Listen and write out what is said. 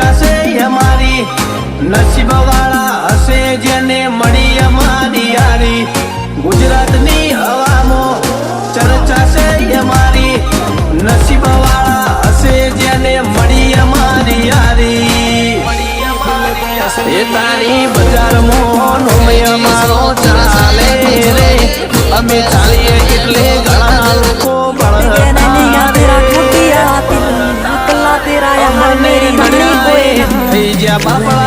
ચર્ચા છે અમારી નસીબ વાળા હશે જેને મળી અમારી યારી ગુજરાતની હવામાં ચર્ચા છે અમારી નસીબ વાળા હશે જેને મળી અમારી યારી એ તારી બજારમાં નોમય અમારો ચાલે રે અમે ચાલીએ એટલે ઘણા લોકો બાપા